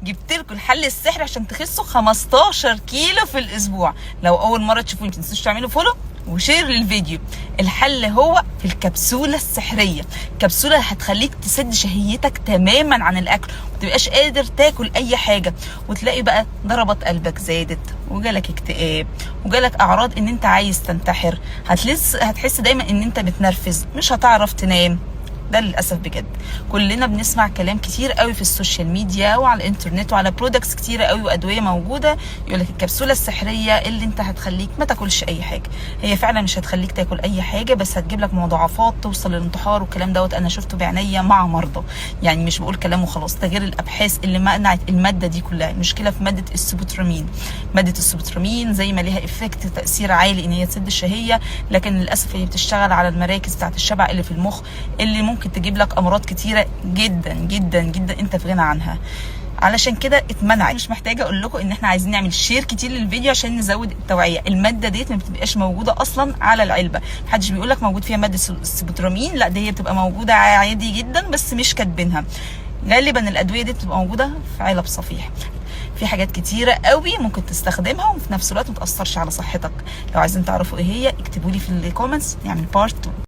جبت لكم الحل السحري عشان تخسوا 15 كيلو في الاسبوع. لو اول مره تشوفوني ما تنسوش تعملوا فولو وشير للفيديو. الحل هو في الكبسوله السحريه، كبسوله هتخليك تسد شهيتك تماما عن الاكل ومتبقاش قادر تاكل اي حاجه، وتلاقي بقى ضربات قلبك زادت وجالك اكتئاب وجالك اعراض ان انت عايز تنتحر، هتحس دايما ان انت متنرفز، مش هتعرف تنام. ده للاسف بجد. كلنا بنسمع كلام كتير قوي في السوشيال ميديا وعلى الانترنت وعلى برودكتس كتيره قوي وادويه موجوده يقول لك الكبسوله السحريه اللي انت هتخليك ما تاكلش اي حاجه. هي فعلا مش هتخليك تاكل اي حاجه، بس هتجيب لك مضاعفات توصل للانتحار، والكلام دوت انا شفته بعينيا مع مرضى، يعني مش بقول كلام وخلاص. ده غير الابحاث اللي منعت الماده دي كلها. المشكله في ماده السوبوترامين. ماده السوبوترامين زي ما ليها افكت تاثير عالي ان هي تسد الشهيه، لكن للاسف هي بتشتغل على المراكز بتاعت الشبع اللي في المخ، اللي ممكن تجيب لك امراض كتيره جدا جدا جدا انت في غنى عنها. علشان كده اتمنعت. مش محتاجه اقول لكم ان احنا عايزين نعمل شير كتير للفيديو عشان نزود التوعيه. الماده ديت ما بتبقاش موجوده اصلا على العلبه، محدش بيقول لك موجود فيها ماده السوبوترامين، لا دي هي بتبقى موجوده عادي جدا بس مش كاتبينها. غالبا الادويه دي بتبقى موجوده في علب صفيح. في حاجات كتيره قوي ممكن تستخدمها وفي نفس الوقت ما تاثرش على صحتك. لو عايزين تعرفوا ايه هي اكتبوا لي في الكومنتس، نعمل بارت 2.